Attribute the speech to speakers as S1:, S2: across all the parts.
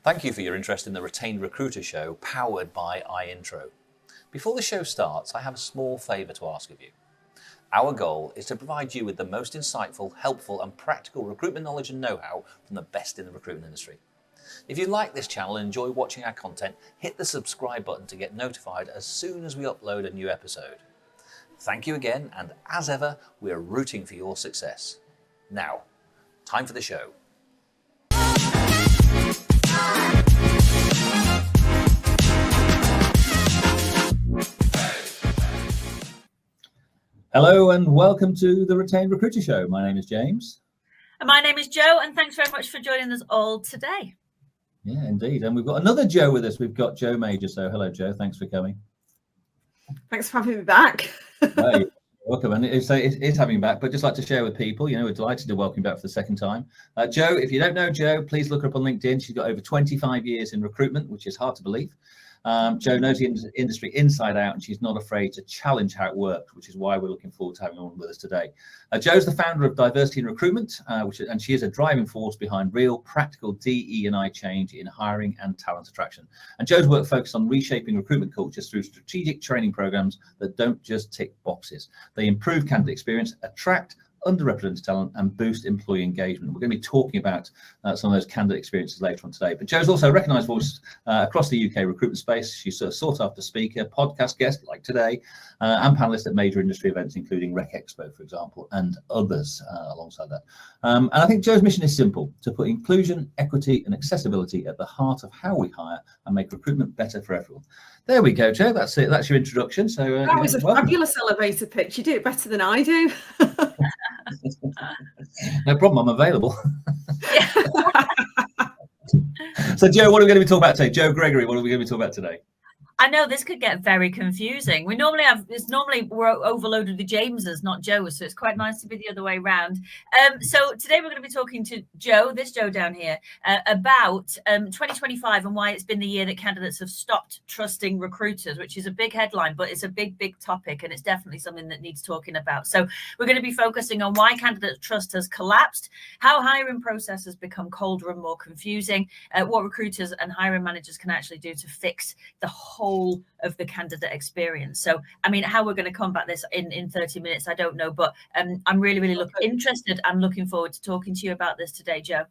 S1: Thank you for your interest in the Retained Recruiter Show, powered by iIntro. Before the show starts, I have a small favour to ask of you. Our goal is to provide you with the most insightful, helpful and practical recruitment knowledge and know-how from the best in the recruitment industry. If you like this channel and enjoy watching our content, hit the subscribe button to get notified as soon as we upload a new episode. Thank you again, and as ever, we're rooting for your success. Now, time for the show. Hello and welcome to the Retained Recruiter Show. My name is James.
S2: And my name is Jo, and thanks very much for joining us all today.
S1: Yeah, indeed. And we've got another Jo with us. We've got Jo Major. So hello, Jo. Thanks for coming.
S3: Thanks for having me back.
S1: Hey, welcome. And it's having you back, but just like to share with people, we're delighted to welcome you back for the second time. Jo, if you don't know Jo, please look her up on LinkedIn. She's got over 25 years in recruitment, which is hard to believe. Jo knows the industry inside out, and she's not afraid to challenge how it works, which is why we're looking forward to having her on with us today. Jo's the founder of Diversity in Recruitment, and she is a driving force behind real, practical DE&I change in hiring and talent attraction. And Jo's work focuses on reshaping recruitment cultures through strategic training programs that don't just tick boxes. They improve candidate experience, attract underrepresented talent and boost employee engagement. We're going to be talking about some of those candidate experiences later on today. But Jo's also a recognised voice across the UK recruitment space. She's a sought-after speaker, podcast guest like today, and panellist at major industry events, including Rec Expo, for example, and others alongside that. And I think Jo's mission is simple: to put inclusion, equity and accessibility at the heart of how we hire and make recruitment better for everyone. There we go, Jo. That's it. That's your introduction. So
S3: that was a fabulous elevator pitch. You do it better than I do.
S1: No problem, I'm available. So Jo, what are we going to be talking about today? Jo Gregory, what are we going to be talking about today?
S2: I know this could get very confusing. We're overloaded with Jameses, not Joes, so it's quite nice to be the other way around. So today we're going to be talking to Jo, this Jo down here, about 2025 and why it's been the year that candidates have stopped trusting recruiters, which is a big headline, but it's a big topic, and it's definitely something that needs talking about. So we're going to be focusing on why candidate trust has collapsed, how hiring process has become colder and more confusing, what recruiters and hiring managers can actually do to fix the whole of the candidate experience. So, I mean, how we're going to combat this in 30 minutes, I don't know, but I'm really interested. I'm looking forward to talking to you about this today, Jo.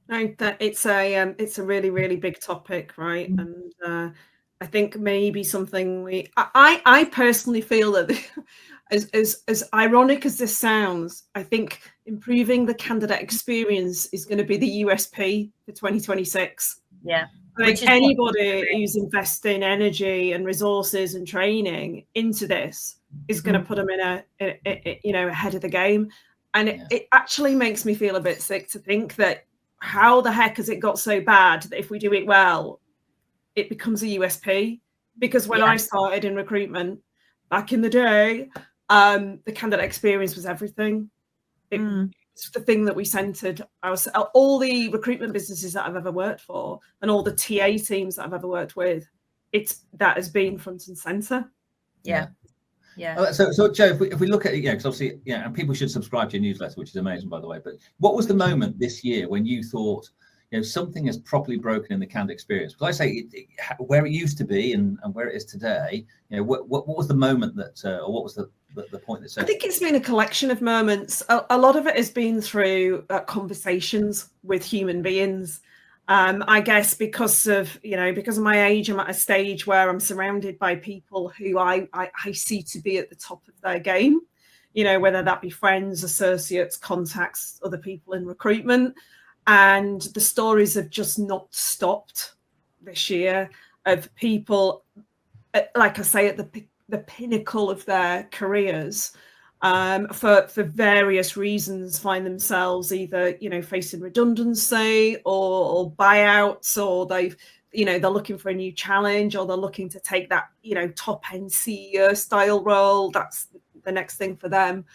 S3: It's a really big topic, right? And I think maybe something I personally feel that as ironic as this sounds, I think improving the candidate experience is going to be the USP for 2026.
S2: Yeah.
S3: Like anybody who's investing energy and resources and training into this is going to put them in ahead of the game. And it actually makes me feel a bit sick to think that how the heck has it got so bad that if we do it well, it becomes a USP? Because when I started in recruitment back in the day, the candidate experience was everything. It's the thing that we centered. All the recruitment businesses that I've ever worked for and all the TA teams that I've ever worked with, that has been front and center.
S2: Yeah.
S1: So Jo, if we look at it, because obviously, and people should subscribe to your newsletter, which is amazing, by the way. But what was the moment this year when you thought, something is properly broken in the candidate experience? Because I say where it used to be and where it is today. What was the moment that, or what was the point that said?
S3: I think it's been a collection of moments. A lot of it has been through conversations with human beings. I guess because of my age, I'm at a stage where I'm surrounded by people who I see to be at the top of their game. Whether that be friends, associates, contacts, other people in recruitment. And the stories have just not stopped this year of people, like I say, at the pinnacle of their careers, for various reasons, find themselves either facing redundancy or buyouts, or they're looking for a new challenge, or they're looking to take that top end CEO style role. That's the next thing for them.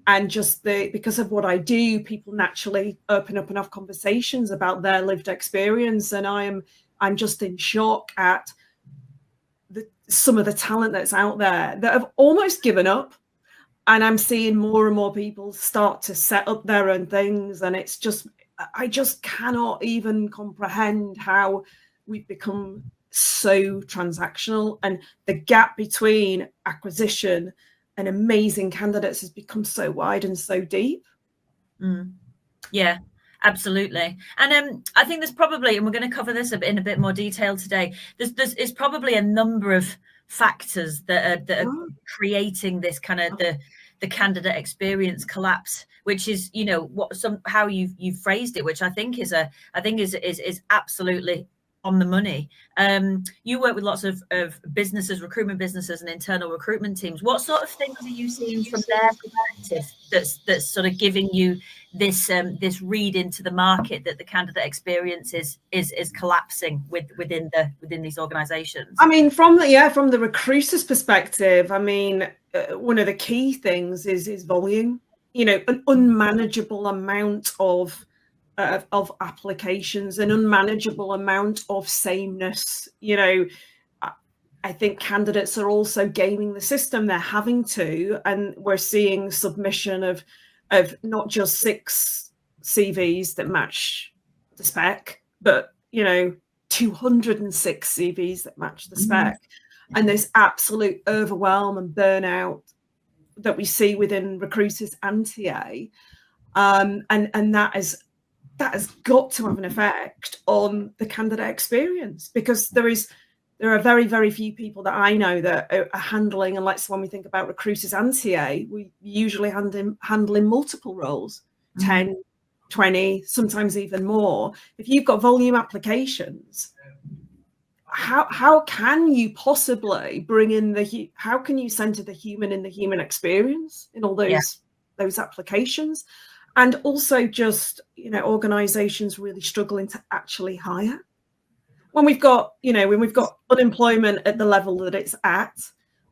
S3: And just because of what I do, people naturally open up and have conversations about their lived experience, and I'm just in shock at some of the talent that's out there that have almost given up. And I'm seeing more and more people start to set up their own things, and it's just I just cannot even comprehend how we've become so transactional, and the gap between acquisition and amazing candidates has become so wide and so deep.
S2: Yeah, absolutely. And I think there's probably, and we're going to cover this in a bit more detail today, there's probably a number of factors that are creating this kind of the candidate experience collapse, which is, you know, how you've phrased it, which I think is absolutely on the money. You work with lots of businesses, recruitment businesses and internal recruitment teams. What sort of things are you seeing from their perspective that's sort of giving you this read into the market that the candidate experience is collapsing within these organizations?
S3: I mean, from the recruiter's perspective, I mean, one of the key things is volume. You know, an unmanageable amount of applications, an unmanageable amount of sameness. You know, I think candidates are also gaming the system. They're having to, and we're seeing submission of not just 6 CVs that match the spec, but, you know, 206 CVs that match the spec. And this absolute overwhelm and burnout that we see within recruiters and TA. And that has got to have an effect on the candidate experience, because there are very, very few people that I know that are handling, and like, so when we think about recruiters and TA, we usually handling multiple roles, 10, 20, sometimes even more. If you've got volume applications, how can you possibly bring in how can you center the human in the human experience in all those applications? And also just, you know, organizations really struggling to actually hire. When we've got unemployment at the level that it's at,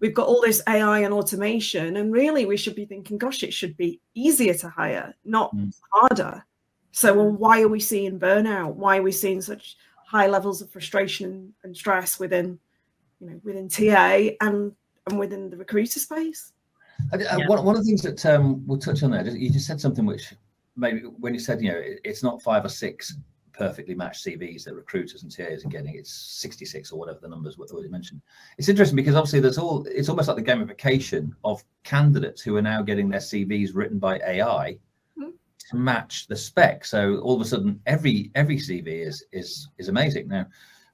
S3: we've got all this AI and automation, and really we should be thinking, gosh, it should be easier to hire, not harder. So, well, why are we seeing burnout? Why are we seeing such high levels of frustration and stress within TA and within the recruiter space?
S1: One of the things that we'll touch on there, you just said something which maybe when you said, you know, it's not 5 or 6 perfectly matched CVs that recruiters and TAs are getting, it's 66 or whatever the numbers were you mentioned. It's interesting because obviously it's almost like the gamification of candidates who are now getting their CVs written by AI to match the spec. So all of a sudden every CV is amazing now,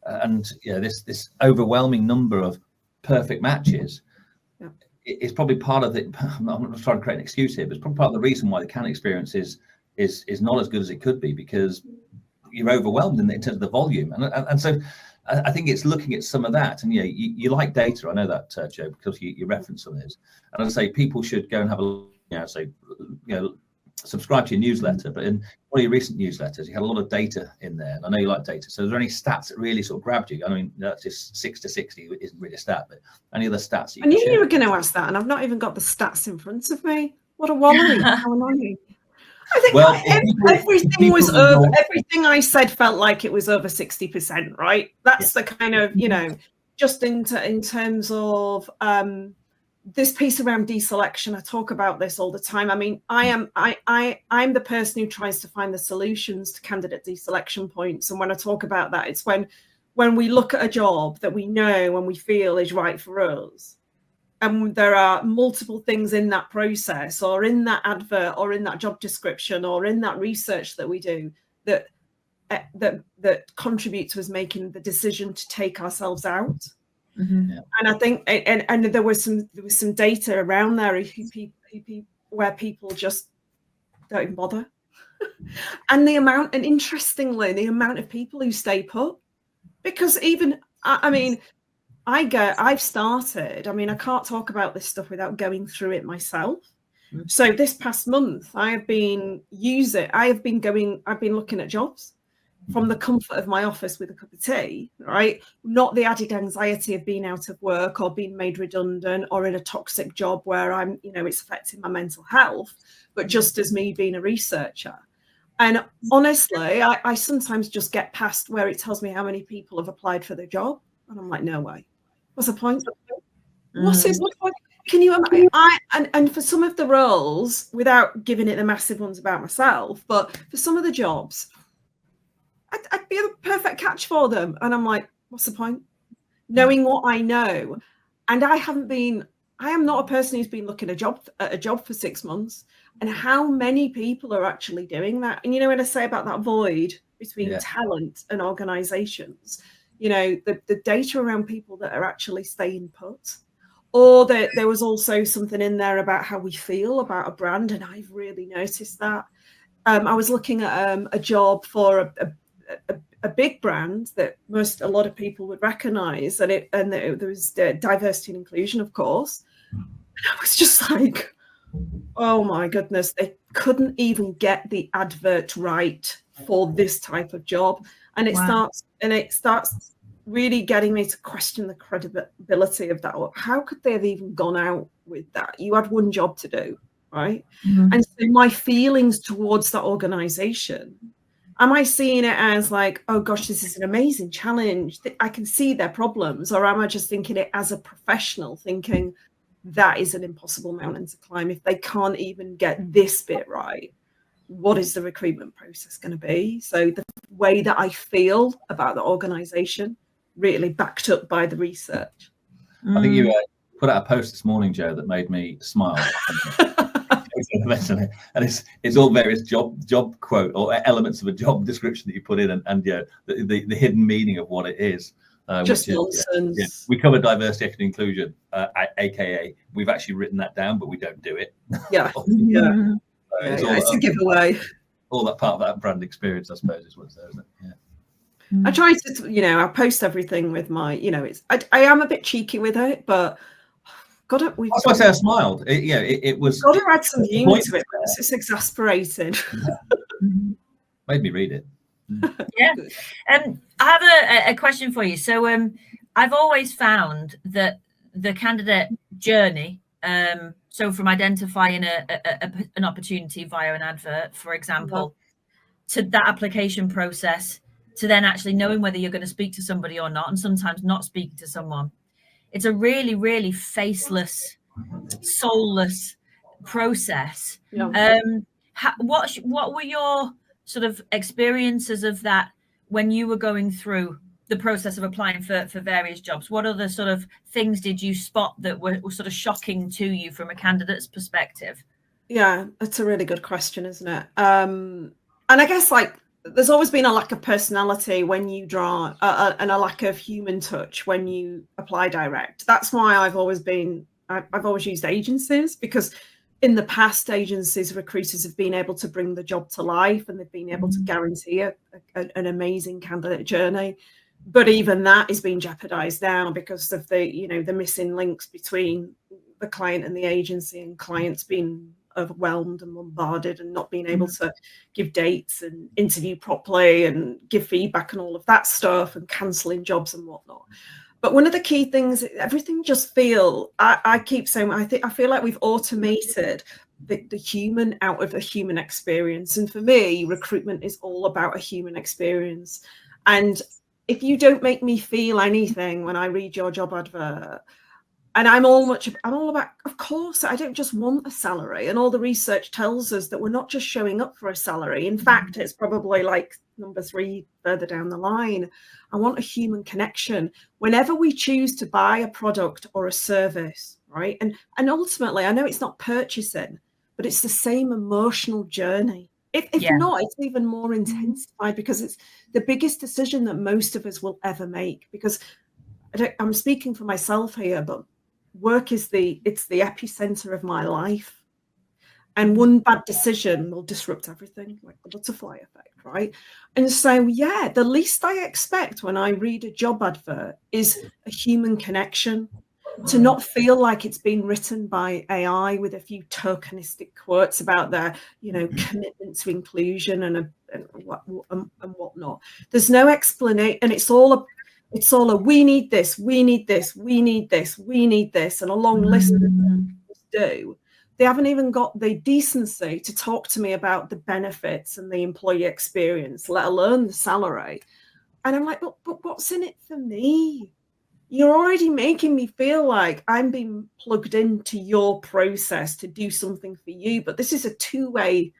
S1: and you know, this overwhelming number of perfect matches is probably part of it. I'm not trying to create an excuse here, but it's probably part of the reason why the candidate experience is not as good as it could be, because you're overwhelmed in terms of the volume. And so I think it's looking at some of that. And you like data, I know that, Joe, because you reference some of this. And I say people should go and have a subscribe to your newsletter, but in one of your recent newsletters you had a lot of data in there, and I know you like data. So is there any stats that really sort of grabbed you? I mean, that's just 6 to 60 isn't really a stat, but any other stats you
S3: I knew you were going to ask that, and I've not even got the stats in front of me. What a worry. How annoying. I think everything was over. Everything I said felt like it was over 60%, right? That's the kind of, you know, just in terms of this piece around deselection. I talk about this all the time. I mean, I'm the person who tries to find the solutions to candidate deselection points. And when I talk about that, it's when we look at a job that we know and we feel is right for us, and there are multiple things in that process or in that advert or in that job description or in that research that we do that contribute to us making the decision to take ourselves out. And I think, and there was some data around there where people just don't even bother. And interestingly, the amount of people who stay put, because even, I mean, I've started, I mean, I can't talk about this stuff without going through it myself. So this past month, I've been looking at jobs from the comfort of my office with a cup of tea, right? Not the added anxiety of being out of work or being made redundant or in a toxic job where I'm, you know, it's affecting my mental health, but just as me being a researcher. And honestly, I sometimes just get past where it tells me how many people have applied for the job. And I'm like, no way. What's the point? What's the point? Can you imagine? And for some of the roles, without giving it the massive ones about myself, but for some of the jobs, I'd be a perfect catch for them. And I'm like, what's the point? Knowing what I know. And I am not a person who's been looking at a job for 6 months. And how many people are actually doing that? And, when I say about that void between talent and organizations, the data around people that are actually staying put, or that there was also something in there about how we feel about a brand. And I've really noticed that. I was looking at a job for a big brand that a lot of people would recognize, and there was diversity and inclusion, of course. And I was just like, oh my goodness, they couldn't even get the advert right for this type of job. And it starts really getting me to question the credibility of that. How could they have even gone out with that? You had one job to do, right? Mm-hmm. And so my feelings towards that organization, am I seeing it as like, oh gosh, this is an amazing challenge, I can see their problems? Or am I just thinking it as a professional, thinking that is an impossible mountain to climb? If they can't even get this bit right, what is the recruitment process going to be? So the way that I feel about the organization, really backed up by the research.
S1: I think you put out a post this morning, Joe, that made me smile. And it's all various job quote or elements of a job description that you put in, and the hidden meaning of what it is.
S3: Just nonsense.
S1: We cover diversity, equity, inclusion, aka we've actually written that down, but we don't do it.
S3: Yeah, it's a giveaway.
S1: All that part of that brand experience, I suppose, is what's there, isn't it? Yeah.
S3: I try to, I post everything with my, I am a bit cheeky with it, but that's why
S1: I say I smiled. It was.
S3: Got to add some humor to it because it's exasperating.
S1: Made me read it.
S2: Yeah. I have a question for you. So I've always found that the candidate journey, so from identifying an opportunity via an advert, for example, to that application process, to then actually knowing whether you're going to speak to somebody or not, and sometimes not speaking to someone. It's a really, really faceless, soulless process. Yeah. What were your sort of experiences of that when you were going through the process of applying for various jobs? What other sort of things did you spot that were sort of shocking to you from a candidate's perspective?
S3: Yeah, that's a really good question, isn't it? And I guess there's always been a lack of personality when you draw and a lack of human touch when you apply direct. That's why I've always used agencies, because in the past, recruiters have been able to bring the job to life, and they've been able to guarantee an amazing candidate journey. But even that is being jeopardized now because of the missing links between the client and the agency, and clients being overwhelmed and bombarded and not being able to give dates and interview properly and give feedback and all of that stuff, and cancelling jobs and whatnot. But one of the key things, everything just I keep saying, I feel like we've automated the human out of the human experience. And for me, recruitment is all about a human experience. And if you don't make me feel anything when I read your job advert, and I'm all about, of course, I don't just want a salary. And all the research tells us that we're not just showing up for a salary. In fact, it's probably like number 3 further down the line. I want a human connection whenever we choose to buy a product or a service, right? And ultimately, I know it's not purchasing, but it's the same emotional journey. If not, it's even more intensified, because it's the biggest decision that most of us will ever make. Because I'm speaking for myself here, but work is the epicenter of my life, and one bad decision will disrupt everything, like the butterfly effect, right? And so the least I expect when I read a job advert is a human connection, to not feel like it's been written by AI with a few tokenistic quotes about their commitment to inclusion and whatnot. There's no explanation, and it's all a we need this, we need this, we need this, we need this, and a long list of things do. They haven't even got the decency to talk to me about the benefits and the employee experience, let alone the salary. And I'm like, but what's in it for me? you're already making me feel like I'm being plugged into your process to do something for you. But this is a two-way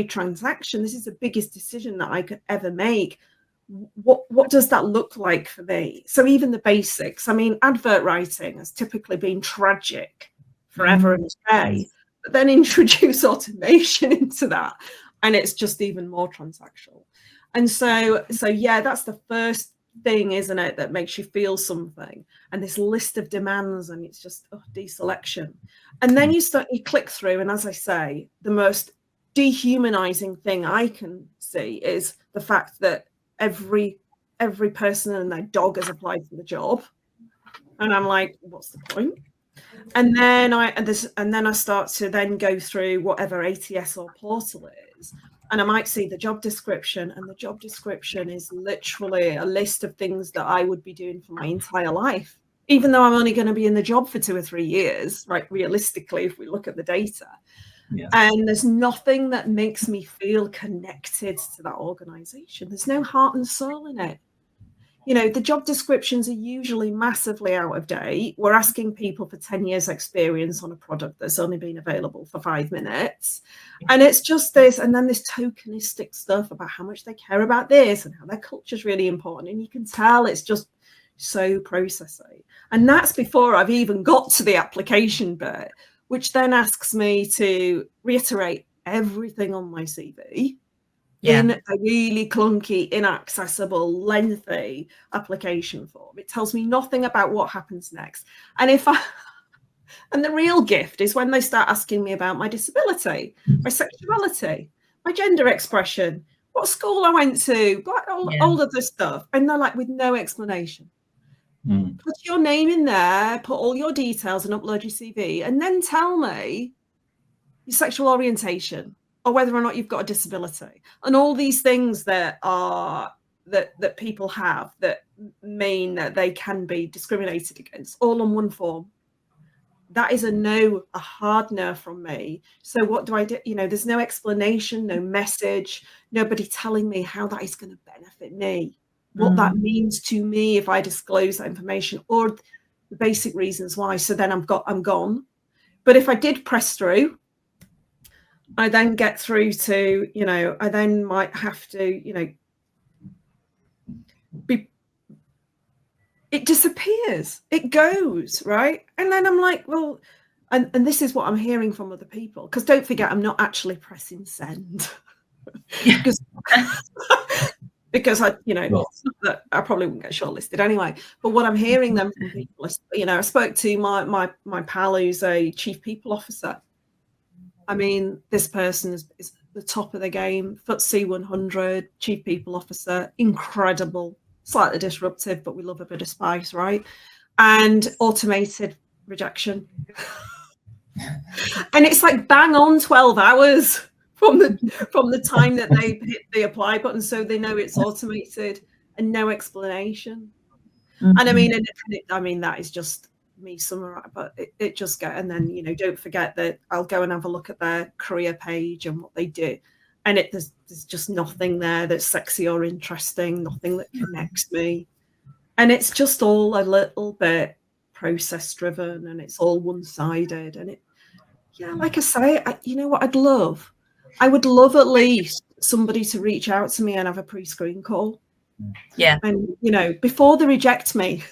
S3: transaction. This is the biggest decision that I could ever make. What does that look like for me? So even the basics, I mean, advert writing has typically been tragic forever and a day, but then introduce automation into that, and it's just even more transactional. And so yeah, that's the first thing, isn't it, that makes you feel something, and this list of demands, and it's just deselection. And then you click through, and as I say, the most dehumanizing thing I can see is the fact that every person and their dog has applied for the job, and I'm like, what's the point? And then I start to then go through whatever ATS or portal is, and I might see the job description, and the job description is literally a list of things that I would be doing for my entire life, even though I'm only going to be in the job for 2 or 3 years, right? Realistically, if we look at the data. Yeah. And there's nothing that makes me feel connected to that organization. There's no heart and soul in it. You know, the job descriptions are usually massively out of date. We're asking people for 10 years experience on a product that's only been available for 5 minutes. And it's just this, and then this tokenistic stuff about how much they care about this and how their culture is really important. And you can tell it's just so processy. And that's before I've even got to the application bit, which then asks me to reiterate everything on my CV in a really clunky, inaccessible, lengthy application form. It tells me nothing about what happens next. And and the real gift is when they start asking me about my disability, my sexuality, my gender expression, what school I went to, all of this stuff. And they're like, with no explanation. Put your name in there, put all your details and upload your CV, and then tell me your sexual orientation or whether or not you've got a disability, and all these things that are that people have that mean that they can be discriminated against, all on one form. That is a hard no from me. So what do I do? You know, there's no explanation, no message, nobody telling me how that is going to benefit me, what that means to me if I disclose that information, or the basic reasons why. So then I'm gone. But if I did press through, I then get through to, you know, I then might have to, you know, it disappears, it goes, right? And then I'm like, well, and this is what I'm hearing from other people, because don't forget, I'm not actually pressing send. because I, you know, I probably wouldn't get shortlisted anyway. But what I'm hearing them from people is, you know, I spoke to my pal who's a chief people officer. I mean, this person is the top of the game, FTSE 100, chief people officer, incredible, slightly disruptive, but we love a bit of spice, right? And automated rejection. And it's like bang on 12 hours from the time that they hit the apply button, so they know it's automated, and no explanation. And I mean, that is just me summarizing, but it just get, and then, you know, don't forget that I'll go and have a look at their career page and what they do, and there's just nothing there that's sexy or interesting, nothing that connects me, and it's just all a little bit process driven, and it's all one-sided. And like I say, you know what I would love at least somebody to reach out to me and have a pre-screen call, and, you know, before they reject me.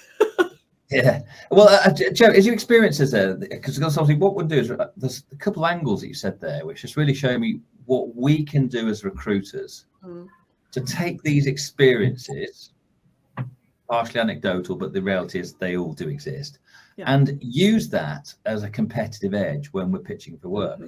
S1: Yeah. Well, Joe, as you experience this there, because obviously what we'll do is, there's a couple of angles that you said there, which just really show me what we can do as recruiters to take these experiences, partially anecdotal, but the reality is they all do exist, and use that as a competitive edge when we're pitching for work.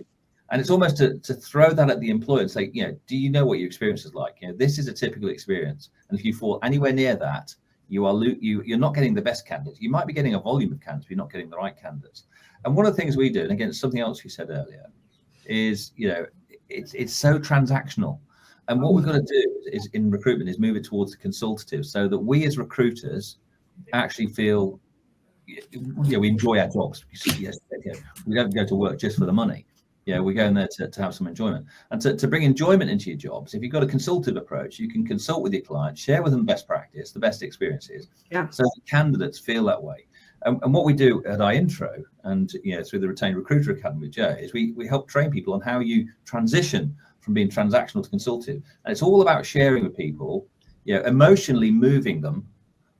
S1: And it's almost to throw that at the employer and say, you know, do you know what your experience is like? You know, this is a typical experience, and if you fall anywhere near that, you're not getting the best candidates. You might be getting a volume of candidates, but you're not getting the right candidates. And one of the things we do, and again, something else you said earlier, is, you know, it's so transactional. And what we've got to do is in recruitment is move it towards the consultative, so that we as recruiters actually feel, you know, we enjoy our jobs. We don't go to work just for the money. Yeah, we're going there to have some enjoyment, and to bring enjoyment into your jobs. If you've got a consultative approach, you can consult with your clients, share with them best practice. practice, the best experiences.
S3: Yeah.
S1: So candidates feel that way. And what we do at our intro and through the Retained Recruiter Academy with Joe is we help train people on how you transition from being transactional to consultative. And it's all about sharing with people, emotionally moving them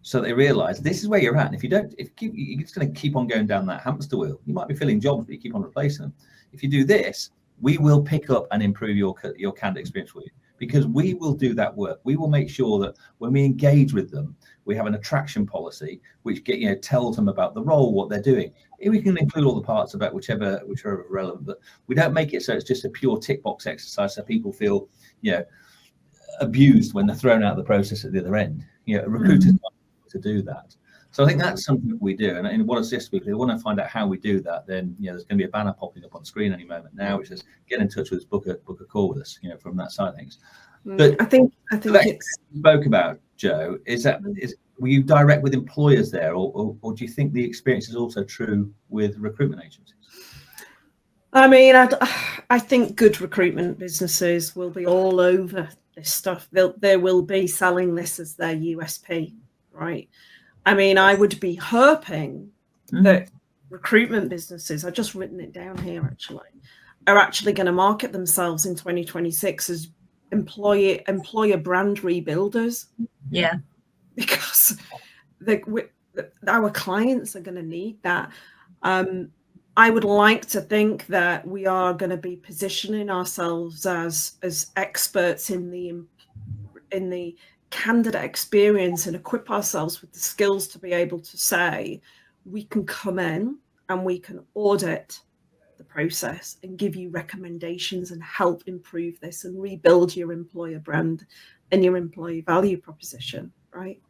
S1: so they realize this is where you're at. And if you're just going to keep on going down that hamster wheel. You might be filling jobs, but you keep on replacing them. If you do this, we will pick up and improve your candidate experience for you, because we will do that work. We will make sure that when we engage with them, we have an attraction policy which tells them about the role, what they're doing. We can include all the parts about whichever relevant, but we don't make it so it's just a pure tick box exercise so people feel abused when they're thrown out of the process at the other end. Recruiters to do that. So I think that's something we do. And what assist people, if they want to find out how we do that, then there's going to be a banner popping up on screen any moment now, which says get in touch with us, book a call with us, from that side of things. But
S3: I think
S1: it's spoke about, Joe, were you direct with employers there, or do you think the experience is also true with recruitment agencies?
S3: I mean, I think good recruitment businesses will be all over this stuff. They will be selling this as their USP, right? I mean, I would be hoping that recruitment businesses, I've just written it down here actually, are actually going to market themselves in 2026 as employer brand rebuilders.
S2: Yeah.
S3: Because our clients are going to need that. I would like to think that we are going to be positioning ourselves as experts in the candidate experience and equip ourselves with the skills to be able to say we can come in and we can audit the process and give you recommendations and help improve this and rebuild your employer brand and your employee value proposition, right?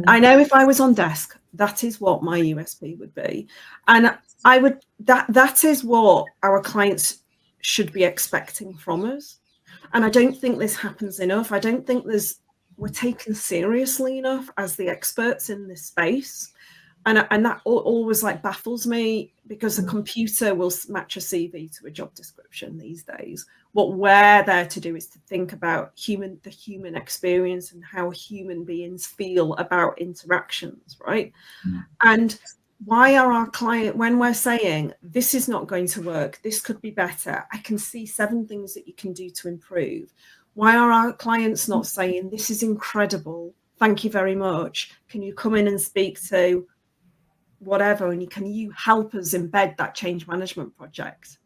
S3: I know if I was on desk, that is what my USP would be. And that is what our clients should be expecting from us. And I don't think this happens enough. I don't think we're taken seriously enough as the experts in this space. And that always baffles me, because a computer will match a CV to a job description these days. What we're there to do is to think about the human experience and how human beings feel about interactions, right? And why are our client, when we're saying this is not going to work, this could be better, I can see 7 things that you can do to improve. Why are our clients not saying this is incredible, thank you very much, can you come in and speak to whatever, and can you help us embed that change management project?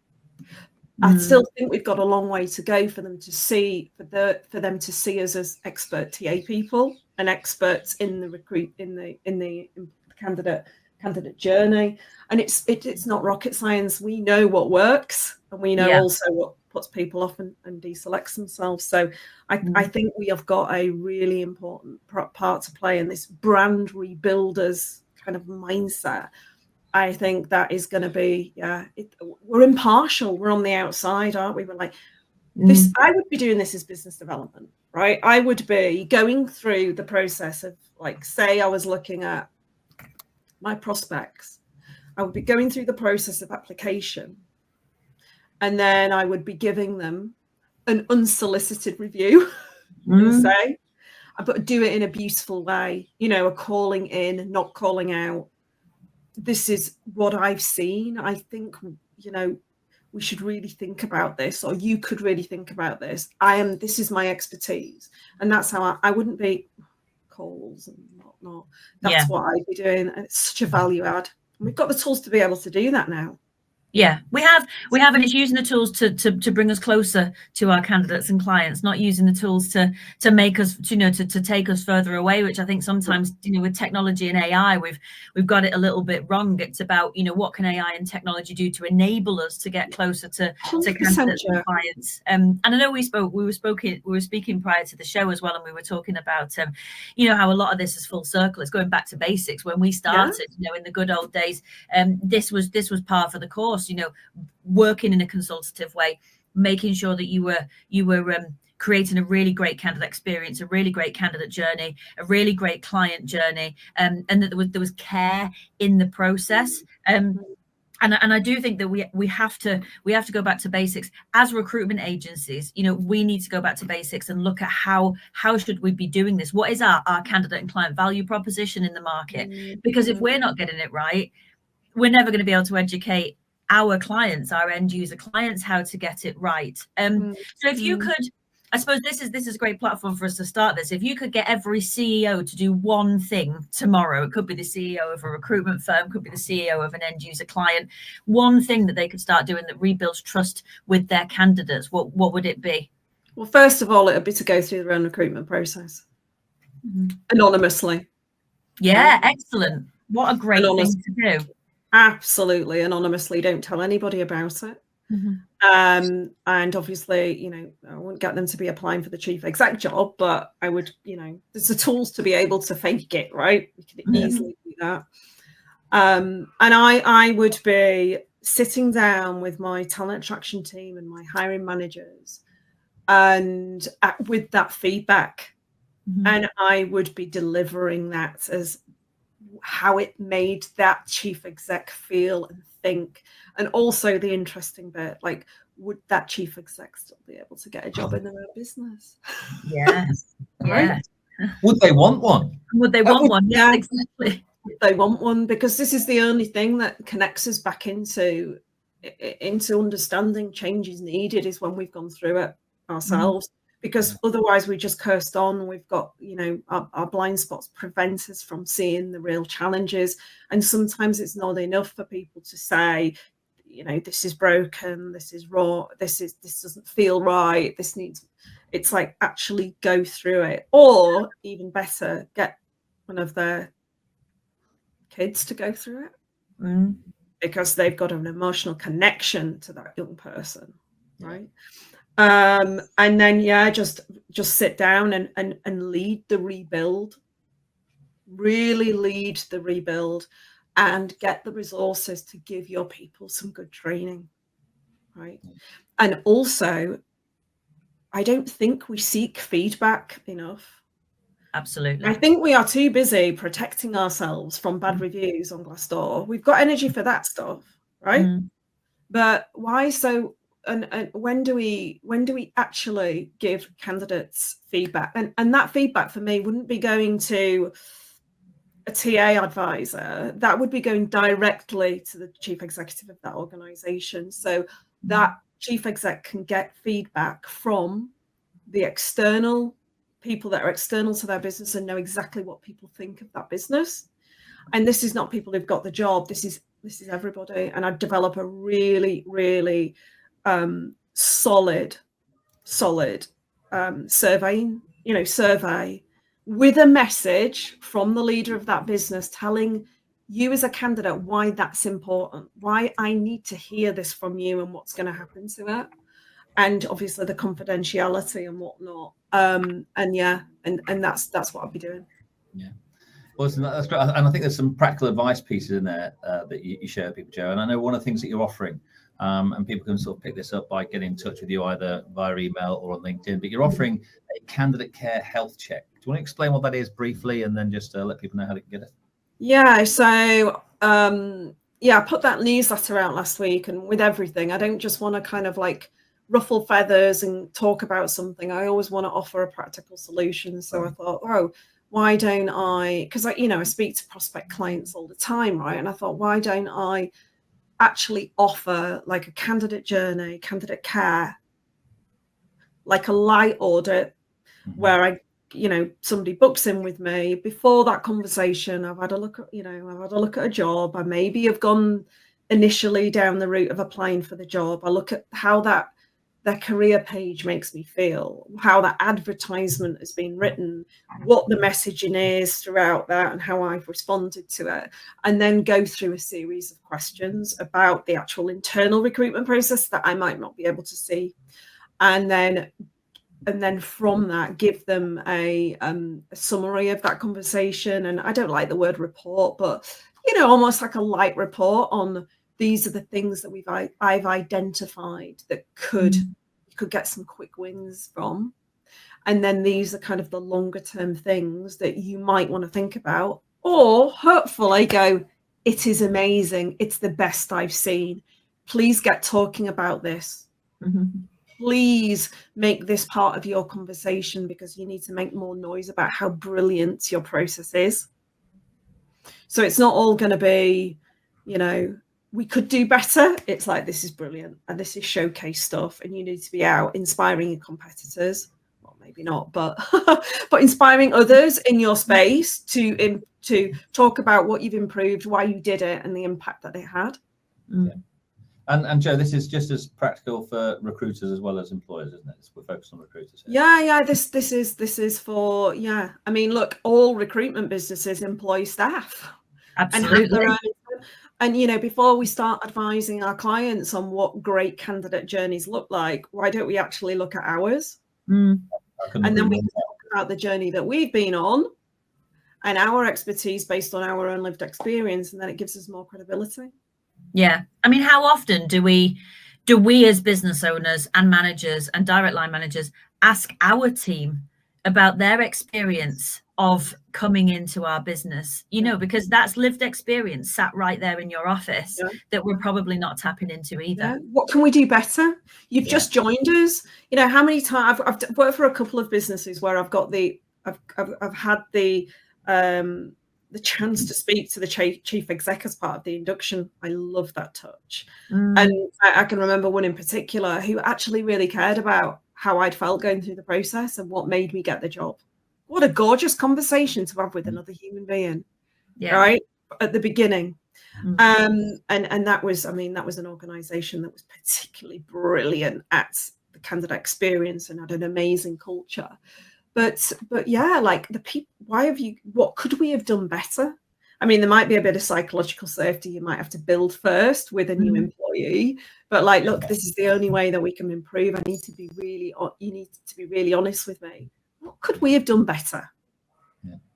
S3: I still think we've got a long way to go for them to see us as expert TA people and experts in the candidate journey. And it's not rocket science. We know what works, and we know also what puts people off and deselects themselves. So I think we have got a really important part to play in this brand rebuilders kind of mindset. I think that is going to be, we're impartial. We're on the outside, aren't we? We're like, this. I would be doing this as business development, right? I would be going through the process of, say I was looking at my prospects. I would be going through the process of application, and then I would be giving them an unsolicited review, say, but do it in a beautiful way, a calling in, not calling out. This is what I've seen. I think, we should really think about this, or you could really think about this. This is my expertise. And that's how I wouldn't be calls and whatnot. That's what I'd be doing. And it's such a value add. And we've got the tools to be able to do that now.
S2: Yeah, we have, and it's using the tools to bring us closer to our candidates and clients, not using the tools to make us, to take us further away, which I think sometimes, with technology and AI, we've got it a little bit wrong. It's about, what can AI and technology do to enable us to get closer to candidates and clients. And I know we were speaking prior to the show as well, and we were talking about, how a lot of this is full circle. It's going back to basics. When we started, in the good old days, this was par for the course. Working in a consultative way, making sure that you were creating a really great candidate experience, a really great candidate journey, a really great client journey, and that there was care in the process. And I do think that we have to go back to basics as recruitment agencies. You know, we need to go back to basics and look at how should we be doing this? What is our candidate and client value proposition in the market? Because if we're not getting it right, we're never going to be able to educate our clients, our end user clients, how to get it right. So if you could, I suppose this is a great platform for us to start this. If you could get every CEO to do one thing tomorrow, it could be the CEO of a recruitment firm, could be the CEO of an end user client, one thing that they could start doing that rebuilds trust with their candidates, what would it be?
S3: Well, first of all, it would be to go through their own recruitment process anonymously.
S2: Yeah, excellent. What a great thing to do.
S3: Absolutely anonymously. Don't tell anybody about it. And obviously, you know, I wouldn't get them to be applying for the chief exec job, but I would, you know, there's the tools to be able to fake it, right? We can easily do that. And I would be sitting down with my talent attraction team and my hiring managers and with that feedback, and I would be delivering that as how it made that chief exec feel and think. And also the interesting bit, like, would that chief exec still be able to get a job in their own business?
S2: Yes.
S3: Right?
S1: Would they want one?
S2: Would they want one? Yeah, exactly.
S3: They want one, because this is the only thing that connects us back into understanding change is needed, is when we've gone through it ourselves. Because otherwise we just coast on. We've got, you know, our blind spots prevent us from seeing the real challenges. And sometimes it's not enough for people to say, you know, this is broken, this is raw, this doesn't feel right, this needs, it's like actually go through it. Or even better, get one of their kids to go through it, because they've got an emotional connection to that young person, right? And then just sit down and lead the rebuild, really lead the rebuild, and get the resources to give your people some good training, right? And also, I don't think we seek feedback enough.
S2: Absolutely.
S3: I think we are too busy protecting ourselves from bad reviews on Glassdoor. We've got energy for that stuff, right? But why so? And when do we actually give candidates feedback? And that feedback for me wouldn't be going to a TA advisor. That would be going directly to the chief executive of that organization. So that chief exec can get feedback from the external people that are external to their business and know exactly what people think of that business. And this is not people who've got the job. This is everybody. And I'd develop a really, really solid survey with a message from the leader of that business telling you as a candidate why that's important, why I need to hear this from you and what's going to happen to it, and obviously the confidentiality and whatnot. And that's what I'll be doing.
S1: Yeah. Well, that's great. And I think there's some practical advice pieces in there that you share with people, Joe. And I know one of the things that you're offering, and people can sort of pick this up by getting in touch with you either via email or on LinkedIn, but you're offering a candidate care health check. Do you want to explain what that is briefly, and then just let people know how to get it?
S3: Yeah, so I put that newsletter out last week, and with everything, I don't just want to kind of like ruffle feathers and talk about something. I always want to offer a practical solution. So I thought, why don't I, because I speak to prospect clients all the time, right? And I thought, why don't I actually offer like a candidate journey, candidate care, like a light audit where somebody books in with me. Before that conversation, I've had a look at a job. I maybe have gone initially down the route of applying for the job. I look at how their career page makes me feel, how that advertisement has been written, what the messaging is throughout that, and how I've responded to it, and then go through a series of questions about the actual internal recruitment process that I might not be able to see, and then from that give them a summary of that conversation. And I don't like the word report, but almost like a light report on these are the things that I've identified that could get some quick wins from. And then these are kind of the longer term things that you might want to think about, or hopefully go, it is amazing. It's the best I've seen. Please get talking about this. Please make this part of your conversation, because you need to make more noise about how brilliant your process is. So it's not all going to be, you know, we could do better. It's like, this is brilliant and this is showcase stuff, and you need to be out inspiring your competitors. Well, maybe not, but but inspiring others in your space to talk about what you've improved, why you did it, and the impact that it had.
S1: Yeah. And Joe, this is just as practical for recruiters as well as employers, isn't it? We're focused on recruiters here.
S3: Yeah. This is for, yeah. I mean, look, all recruitment businesses employ staff.
S2: Absolutely.
S3: And you know, before we start advising our clients on what great candidate journeys look like, why don't we actually look at ours? And then we talk about the journey that we've been on and our expertise based on our own lived experience, and then it gives us more credibility.
S2: Yeah. I mean, how often do we as business owners and managers and direct line managers ask our team about their experience of coming into our business, you know, because that's lived experience sat right there in your office that we're probably not tapping into either.
S3: What can we do better? You've just joined us. You know, how many times I've worked for a couple of businesses where I've got I've had the chance to speak to the chief exec as part of the induction. I love that touch. And I can remember one in particular who actually really cared about how I'd felt going through the process and what made me get the job. What a gorgeous conversation to have with another human being, right? At the beginning. And that was, I mean, that was an organization that was particularly brilliant at the candidate experience and had an amazing culture. But yeah, like the people, what could we have done better? I mean, there might be a bit of psychological safety you might have to build first with a new employee, but like, look, this is the only way that we can improve. You need to be really honest with me. What could we have done better?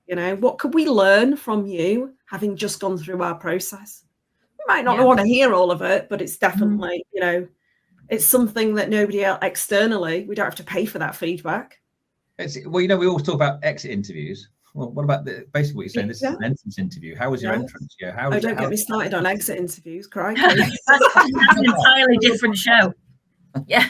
S3: You know, what could we learn from you having just gone through our process? We might not want to hear all of it, but it's definitely, you know, it's something that nobody else externally, we don't have to pay for that feedback.
S1: Well, you know, we always talk about exit interviews. Well, what about basically what you're saying? This is an entrance interview. How was your entrance? Yeah,
S3: don't get me started on exit interviews, crikey.
S2: That's an entirely different show. Yeah.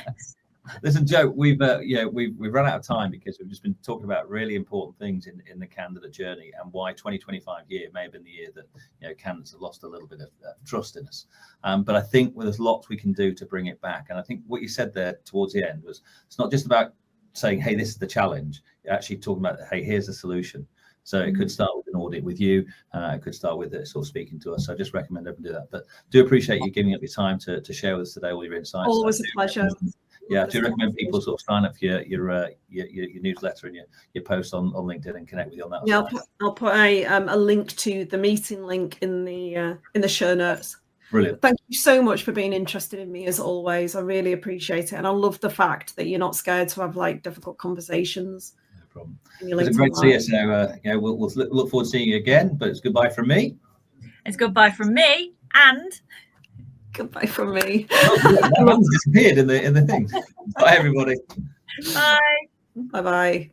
S1: Listen, Joe, we've run out of time because we've just been talking about really important things in the candidate journey and why 2025 year may have been the year that, you know, candidates have lost a little bit of trust in us. But I think there's lots we can do to bring it back. And I think what you said there towards the end was, it's not just about saying, hey, this is the challenge. You're actually talking about, hey, here's the solution. So it could start with an audit with you. It could start with sort of speaking to us. So I just recommend everyone do that. But do appreciate you giving up your time to share with us today all your insights.
S3: Always a pleasure.
S1: Yeah, I do recommend people sort of sign up for your newsletter and your post on LinkedIn and connect with you on that.
S3: Yeah, I'll put a link to the meeting link in the show notes.
S1: Brilliant.
S3: Thank you so much for being interested in me as always. I really appreciate it, and I love the fact that you're not scared to have like difficult conversations.
S1: No problem. It's great to see you. So we'll look forward to seeing you again. But it's goodbye from me.
S2: It's goodbye from me and.
S3: Goodbye from me.
S1: That one's disappeared in the thing. Bye, everybody.
S2: Bye.
S3: Bye-bye.